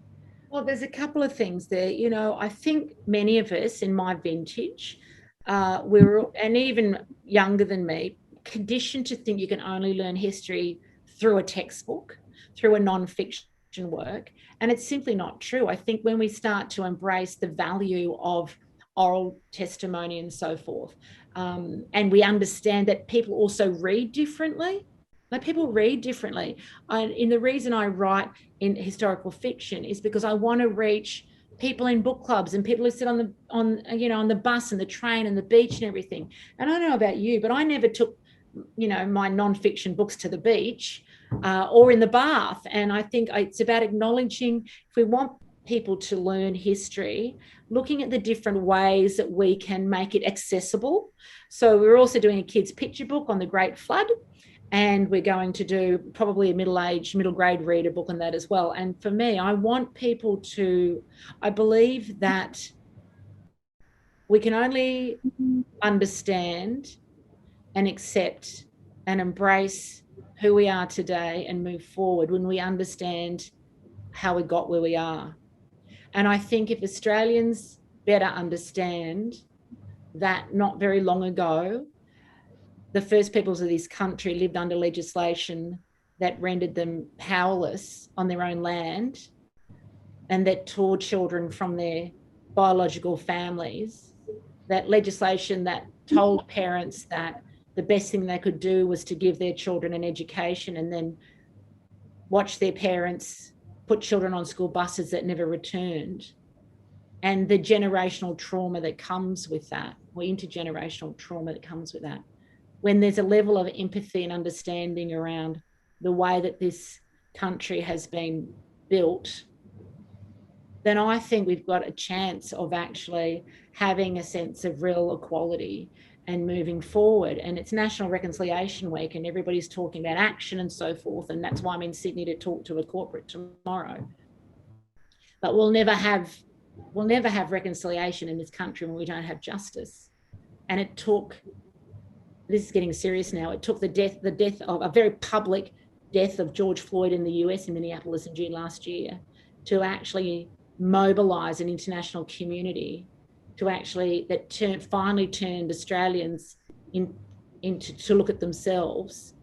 Well, there's a couple of things there. I think many of us in my vintage, and even younger than me, conditioned to think you can only learn history through a textbook, through a non-fiction work. And it's simply not true. I think when we start to embrace the value of oral testimony and so forth, and we understand that people also read differently, like people read differently. And the reason I write in historical fiction is because I want to reach people in book clubs and people who sit on the bus and the train and the beach and everything. And I don't know about you, but I never took my non-fiction books to the beach or in the bath. And I think it's about acknowledging, if we want people to learn history, looking at the different ways that we can make it accessible. So we're also doing a kids' picture book on the Great Flood. And we're going to do probably a middle grade reader book on that as well. And for me, I want people I believe that we can only understand and accept and embrace who we are today and move forward when we understand how we got where we are. And I think if Australians better understand that not very long ago, the first peoples of this country lived under legislation that rendered them powerless on their own land and that tore children from their biological families, that legislation that told parents that the best thing they could do was to give their children an education and then watch their parents put children on school buses that never returned, and the generational trauma that comes with that, or intergenerational trauma that comes with that. When there's a level of empathy and understanding around the way that this country has been built, then I think we've got a chance of actually having a sense of real equality and moving forward. And it's National Reconciliation Week and everybody's talking about action and so forth. And that's why I'm in Sydney to talk to a corporate tomorrow. But we'll never have reconciliation in this country when we don't have justice. And it took, this is getting serious now, it took the death of a very public death of George Floyd in the US in Minneapolis in June last year to actually mobilise an international community to actually finally turned Australians to look at themselves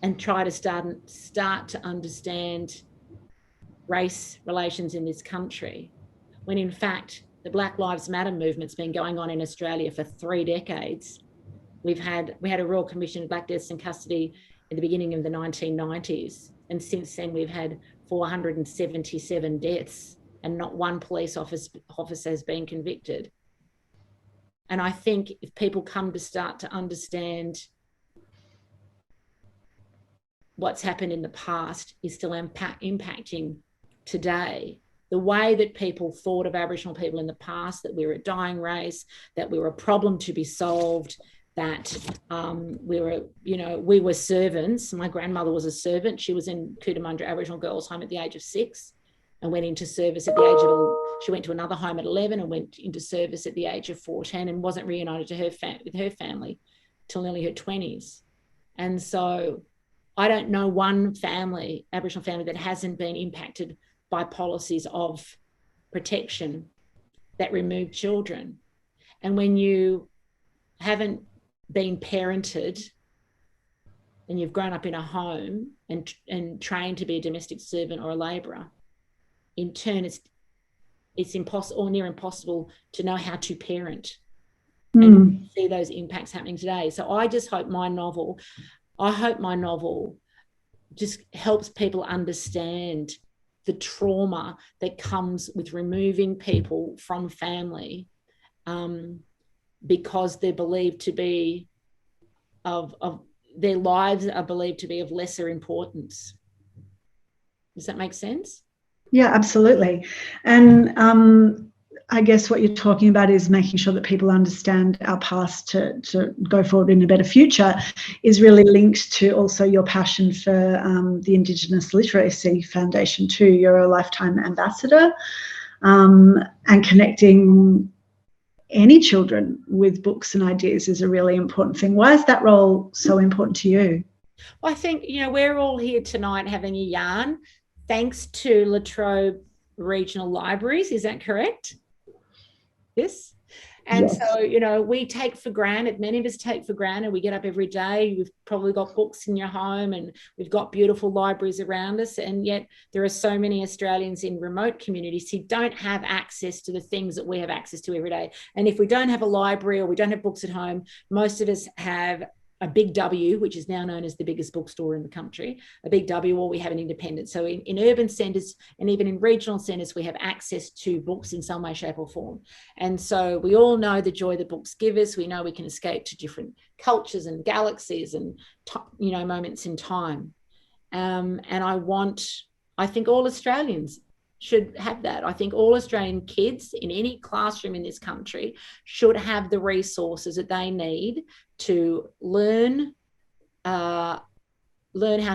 and try to start to understand race relations in this country, when in fact the Black Lives Matter movement's been going on in Australia for 3 decades. We had a Royal Commission of Black Deaths in Custody at the beginning of the 1990s, and since then we've had 477 deaths and not one police officer has been convicted. And I think if people come to start to understand what's happened in the past is still impacting today, the way that people thought of Aboriginal people in the past, that we were a dying race, that we were a problem to be solved, that we were servants. My grandmother was a servant. She was in Cootamundra Aboriginal Girls' Home at the age of 6 and went into service at the age of, she went to another home at 11 and went into service at the age of 14 and wasn't reunited to with her family till nearly her 20s. And so I don't know one family, Aboriginal family, that hasn't been impacted by policies of protection that remove children. And when you haven't been parented and you've grown up in a home and trained to be a domestic servant or a labourer, in turn it's impossible or near impossible to know how to parent and see those impacts happening today. So I just hope my novel just helps people understand the trauma that comes with removing people from family because they're believed to be of their lives are believed to be of lesser importance. Does that make sense? Yeah, absolutely. And I guess what you're talking about is making sure that people understand our past to go forward in a better future is really linked to also your passion for the Indigenous Literacy Foundation too. You're a lifetime ambassador, and connecting any children with books and ideas is a really important thing. Why is that role so important to you? Well, I think, we're all here tonight having a yarn thanks to Latrobe Regional Libraries. Is that correct? Yes. And yes. So, we take for granted, many of us take for granted, we get up every day, we've probably got books in your home and we've got beautiful libraries around us. And yet there are so many Australians in remote communities who don't have access to the things that we have access to every day. And if we don't have a library or we don't have books at home, most of us have a Big W, which is now known as the biggest bookstore in the country, a Big W, or we have an independent. So in urban centres and even in regional centres, we have access to books in some way, shape or form. And so we all know the joy that books give us. We know we can escape to different cultures and galaxies and, moments in time. And I think all Australians should have that. I think all Australian kids in any classroom in this country should have the resources that they need to learn how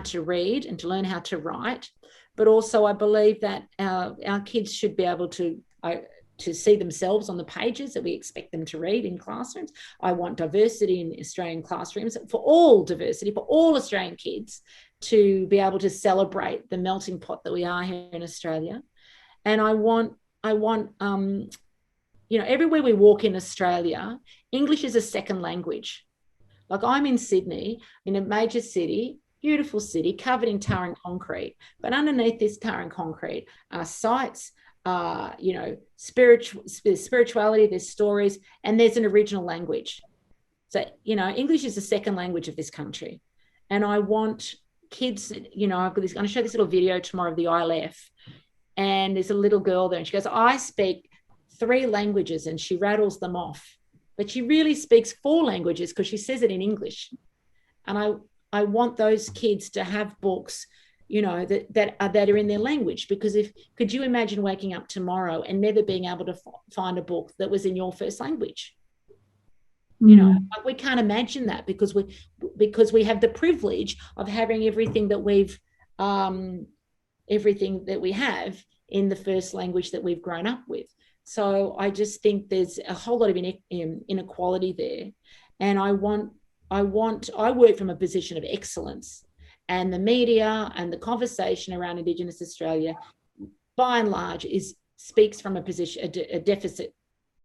to read and to learn how to write. But also I believe that our kids should be able to see themselves on the pages that we expect them to read in classrooms. I want diversity in Australian classrooms for all Australian kids to be able to celebrate the melting pot that we are here in Australia. And I want everywhere we walk in Australia, English is a second language. Like I'm in Sydney, in a major city, beautiful city, covered in tar and concrete. But underneath this tar and concrete are sites, spirituality, there's stories, and there's an original language. So, English is the second language of this country. And I want kids, I'm going to show this little video tomorrow of the ILF. And there's a little girl there and she goes, I speak 3 languages, and she rattles them off. But she really speaks 4 languages because she says it in English. And I want those kids to have books, that are in their language. Because could you imagine waking up tomorrow and never being able to find a book that was in your first language? We can't imagine that because we have the privilege of having everything that we have in the first language that we've grown up with. So I just think there's a whole lot of inequality there. And I work from a position of excellence, and the media and the conversation around Indigenous Australia, by and large, speaks from a deficit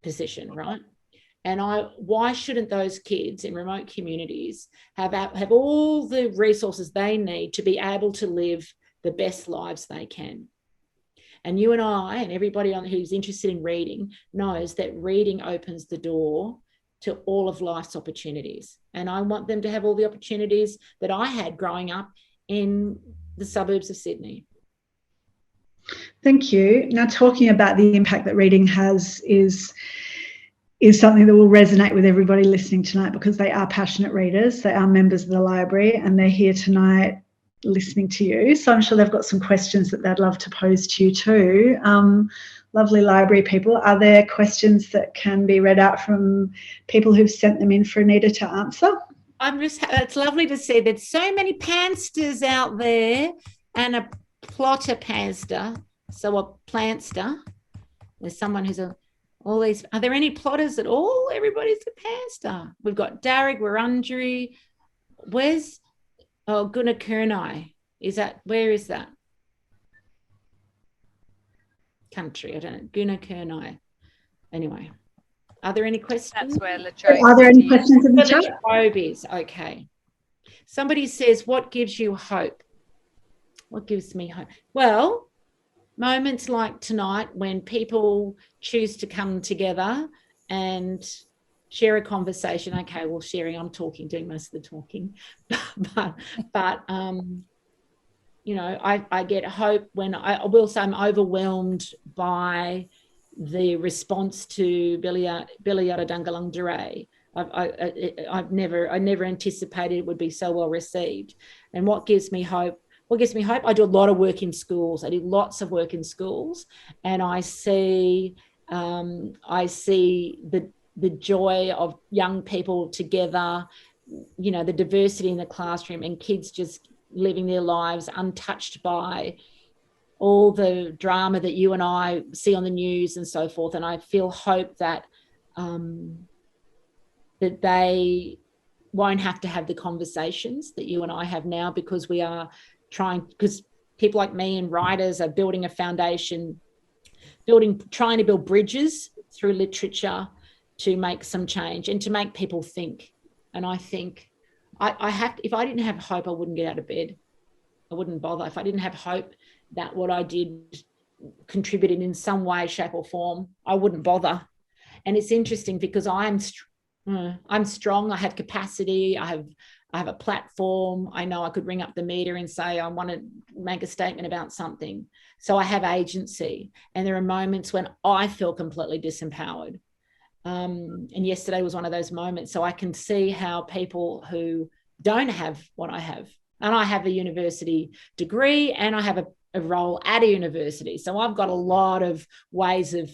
position, right? And why shouldn't those kids in remote communities have all the resources they need to be able to live the best lives they can? And you and I and everybody who's interested in reading knows that reading opens the door to all of life's opportunities. And I want them to have all the opportunities that I had growing up in the suburbs of Sydney. Thank you. Now, talking about the impact that reading has is something that will resonate with everybody listening tonight, because they are passionate readers, they are members of the library, and they're here tonight listening to you. So I'm sure they've got some questions that they'd love to pose to you too. Lovely library people. Are there questions that can be read out from people who've sent them in for Anita to answer? It's lovely to see there's so many pansters out there, and a plotter panster, so a plantster. There's someone who's all these. Are there any plotters at all? Everybody's a panster. We've got Darrig, Wurundjeri. Where's Gunakurnai? Where is that country? I don't know. Gunakurnai. Anyway, are there any questions? That's where Latrobe. Are there any questions in the chat? Latrobe is okay. Somebody says, "What gives you hope?" What gives me hope? Well, moments like tonight when people choose to come together and share a conversation. Okay, well, I'm doing most of the talking, but I get hope when I will say I'm overwhelmed by the response to Billy Dangalung Duray. I never anticipated it would be so well received. And what gives me hope? I do a lot of work in schools. I do lots of work in schools, and I see I see the joy of young people together, the diversity in the classroom, and kids just living their lives untouched by all the drama that you and I see on the news and so forth. And I feel hope that that they won't have to have the conversations that you and I have now, because we are because people like me and writers are building a foundation, trying to build bridges through literature to make some change and to make people think. And I think if I didn't have hope, I wouldn't get out of bed. I wouldn't bother. If I didn't have hope that what I did contributed in some way, shape or form, I wouldn't bother. And it's interesting because I'm strong. I have capacity. I have a platform. I know I could ring up the media and say, I want to make a statement about something. So I have agency. And there are moments when I feel completely disempowered. And yesterday was one of those moments. So I can see how people who don't have what I have, and I have a university degree and I have a role at a university. So I've got a lot of ways of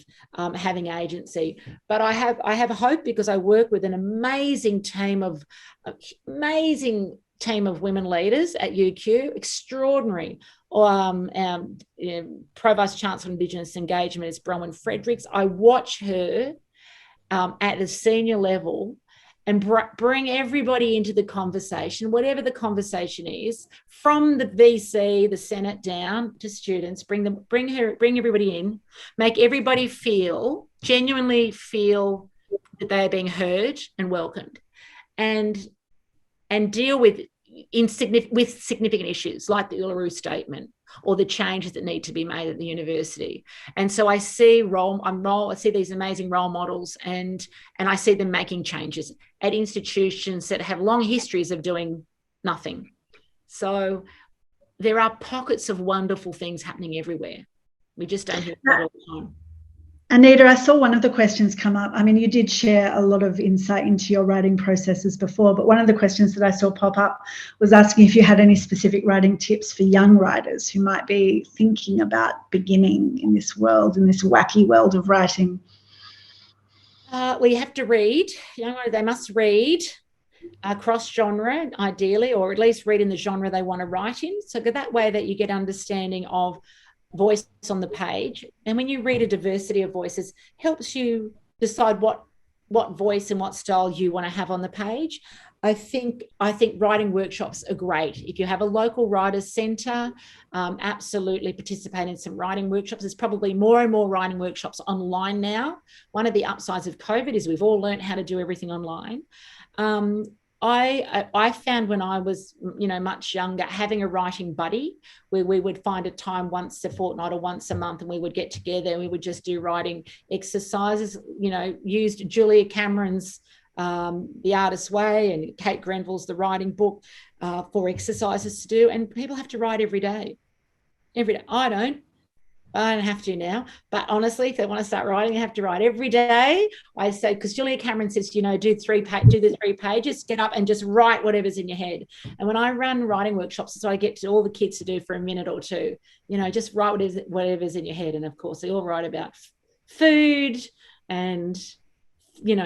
having agency. But I have hope because I work with an amazing team of women leaders at UQ, extraordinary. Provost Chancellor of Indigenous Engagement is Bronwyn Fredericks. I watch her at a senior level and bring everybody into the conversation, whatever the conversation is, from the VC, the Senate down to students, bring everybody in, make everybody genuinely feel that they are being heard and welcomed, and deal with significant issues like the Uluru Statement or the changes that need to be made at the university. And so I see these amazing role models, and I see them making changes at institutions that have long histories of doing nothing. So there are pockets of wonderful things happening everywhere. We just don't hear about it all the time. Anita, I saw one of the questions come up. I mean, you did share a lot of insight into your writing processes before, but one of the questions that I saw pop up was asking if you had any specific writing tips for young writers who might be thinking about beginning in this world, in this wacky world of writing. Well, you have to read. They must read across genre, ideally, or at least read in the genre they want to write in. So that way that you get understanding of voice on the page. And when you read a diversity of voices, helps you decide what voice and what style you want to have on the page. I think writing workshops are great. If you have a local writers centre, absolutely participate in some writing workshops. There's probably more and more writing workshops online now. One of the upsides of COVID is we've all learned how to do everything online. I found when I was, much younger, having a writing buddy where we would find a time once a fortnight or once a month, and we would get together and we would just do writing exercises, used Julia Cameron's The Artist's Way and Kate Grenville's The Writing Book for exercises to do. And people have to write every day. I don't have to now, but honestly, if they want to start writing, they have to write every day. I say, because Julia Cameron says, do the 3 pages, get up and just write whatever's in your head. And when I run writing workshops, so I get to all the kids to do for a minute or two, just write whatever's in your head. And of course, they all write about food and,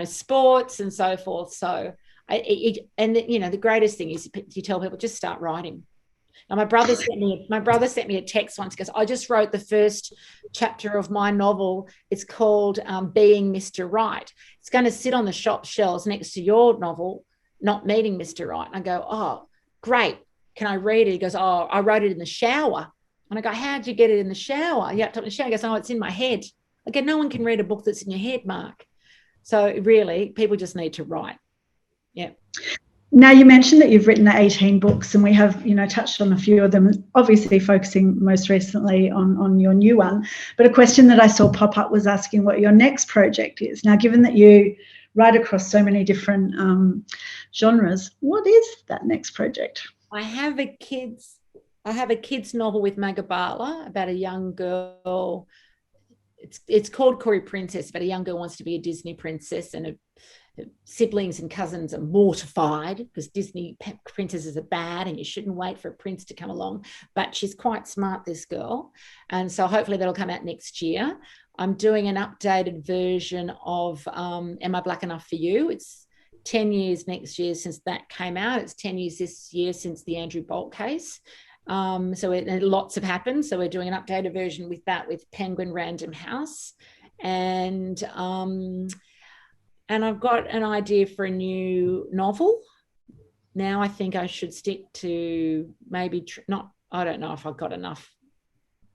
sports and so forth. So, the greatest thing is you tell people, just start writing. Now, my brother sent me a text once because I just wrote the first chapter of my novel. It's called Being Mr. Right. It's going to sit on the shop shelves next to your novel, Not Meeting Mr. Right. And I go, oh, great. Can I read it? He goes, oh, I wrote it in the shower. And I go, how'd you get it in the shower? Yeah, in the shower. He goes, oh, it's in my head. I go, no one can read a book that's in your head, Mark. So really, people just need to write. Yeah. Now, you mentioned that you've written 18 books, and we have, touched on a few of them, obviously focusing most recently on your new one. But a question that I saw pop up was asking what your next project is. Now, given that you write across so many different genres, what is that next project? I have a kids novel with Magabala about a young girl. It's called Corey Princess, but a young girl wants to be a Disney princess, and her siblings and cousins are mortified because Disney princesses are bad and you shouldn't wait for a prince to come along. But she's quite smart, this girl. And so hopefully that'll come out next year. I'm doing an updated version of Am I Black Enough for You? It's 10 years next year since that came out. It's 10 years this year since the Andrew Bolt case. Lots have happened. So we're doing an updated version with that, with Penguin Random House. And I've got an idea for a new novel. Now I think I should stick to maybe I don't know if I've got enough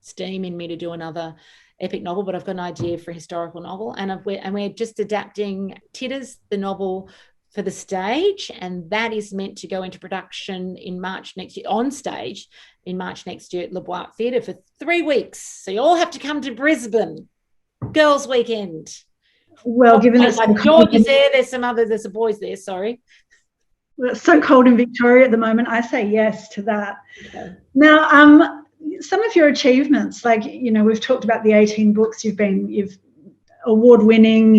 steam in me to do another epic novel, but I've got an idea for a historical novel, and we're just adapting Titters, the novel, for the stage, and that is meant to go into production in March next year, on stage in March next year at Le Bois Theatre for 3 weeks. So you all have to come to Brisbane, Girls' Weekend. Well, given it's like George is there, there's some boys there. Sorry. Well, it's so cold in Victoria at the moment. I say yes to that. Okay. Now, some of your achievements, like, we've talked about the 18 books you've award-winning.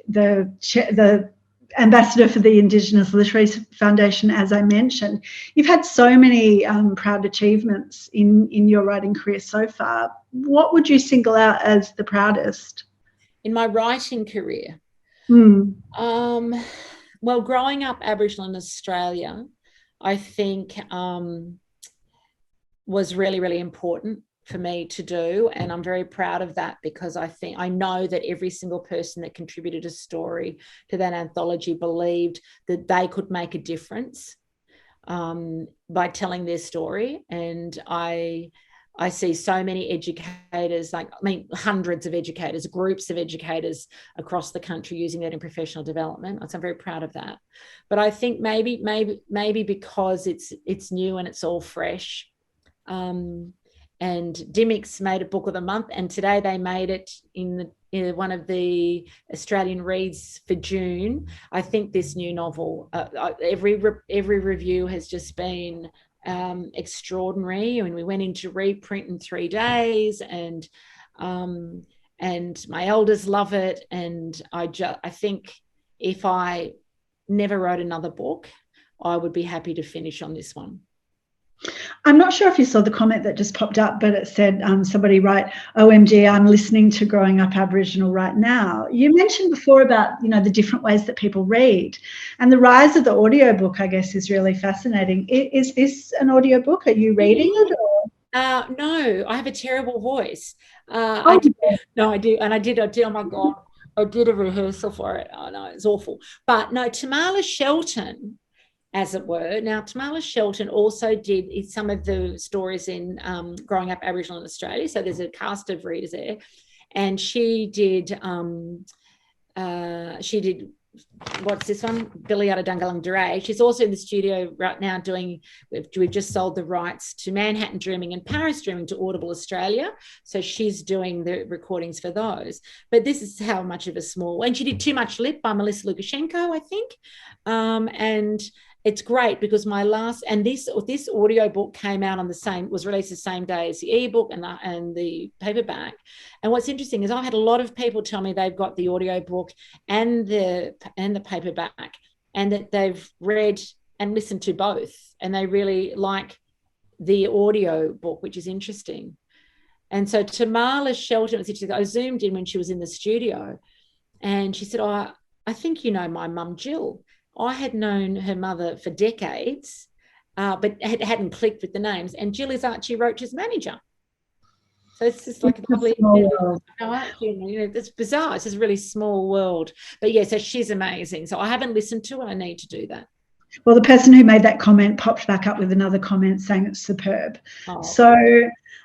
The ambassador for the Indigenous Literary Foundation, as I mentioned. You've had so many proud achievements in your writing career so far. What would you single out as the proudest? In my writing career? Well, growing up Aboriginal in Australia, I think was really, really important for me to do. And I'm very proud of that, because I know that every single person that contributed a story to that anthology believed that they could make a difference by telling their story. And I see so many educators, hundreds of educators, groups of educators across the country using that in professional development. So I'm very proud of that. But I think maybe because it's new and it's all fresh. And Dymocks made a book of the month, and today they made it in one of the Australian reads for June. I think this new novel, every review has just been extraordinary. I mean, we went into reprint in 3 days, and my elders love it. And I think if I never wrote another book, I would be happy to finish on this one. I'm not sure if you saw the comment that just popped up, but it said somebody write, OMG, I'm listening to Growing Up Aboriginal right now. You mentioned before about, the different ways that people read, and the rise of the audiobook, I guess, is really fascinating. Is this an audiobook? Are you reading it? Or? No, I have a terrible voice. I do. And I did, oh my God, I did a rehearsal for it. Oh no, it's awful. But no, Tamala Shelton, as it were. Now, Tamala Shelton also did some of the stories in Growing Up Aboriginal in Australia. So there's a cast of readers there. And she did what's this one? Billy Yada Dungalang Duray. She's also in the studio right now we've just sold the rights to Manhattan Dreaming and Paris Dreaming to Audible Australia. So she's doing the recordings for those. But this is how much of a small, and she did Too Much Lip by Melissa Lukashenko, I think. And it's great because this audiobook came out was released the same day as the ebook and the paperback. And what's interesting is I've had a lot of people tell me they've got the audiobook and the paperback, and that they've read and listened to both, and they really like the audio book, which is interesting. And so Tamala Shelton was interesting. I zoomed in when she was in the studio, and she said, I think my mum Jill. I had known her mother for decades, but hadn't clicked with the names. And Jill is Archie Roach's manager. So it's just like a lovely, it's bizarre. It's just a really small world. But yeah, so she's amazing. So I haven't listened to it. I need to do that. Well, the person who made that comment popped back up with another comment saying it's superb. Oh. So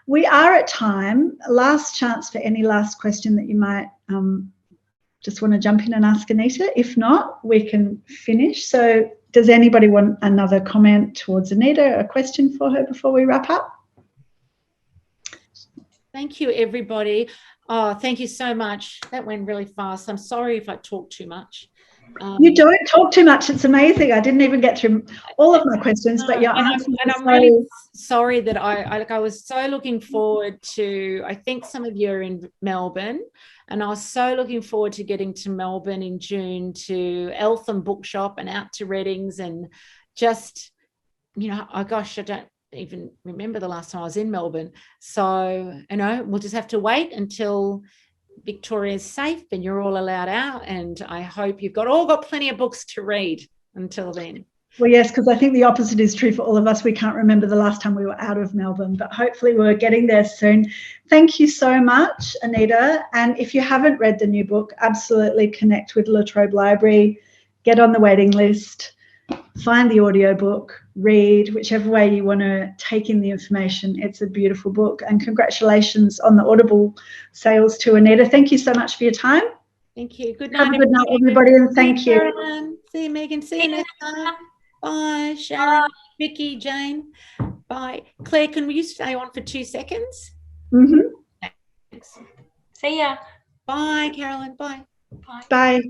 we are at time. Last chance for any last question that you might just want to jump in and ask Anita. If not, we can finish. So does anybody want another comment towards Anita, a question for her before we wrap up? Thank you, everybody. Oh, thank you so much. That went really fast. I'm sorry if I talk too much. You don't talk too much. It's amazing. I didn't even get through all of my questions, but your answers. And I'm really sorry that I was so looking forward to, I think some of you are in Melbourne, and I was so looking forward to getting to Melbourne in June to Eltham Bookshop and out to Readings, and just, I don't even remember the last time I was in Melbourne. So, we'll just have to wait until Victoria's safe and you're all allowed out, and I hope you've all got plenty of books to read until then. Well, yes, because I think the opposite is true for all of us. We can't remember the last time we were out of Melbourne, but hopefully we're getting there soon. Thank you so much, Anita. And if you haven't read the new book, absolutely connect with Latrobe Library, get on the waiting list, find the audiobook, read, whichever way you want to take in the information. It's a beautiful book. And congratulations on the Audible sales too, Anita. Thank you so much for your time. Thank you. Good night. Have a good night, everybody, and thank you. Carolyn. See you, Megan. See you next time. Bye, Sharon, Vicky, Jane. Bye. Claire, can you stay on for 2 seconds? Mm-hmm. Thanks. See ya. Bye, Carolyn. Bye. Bye.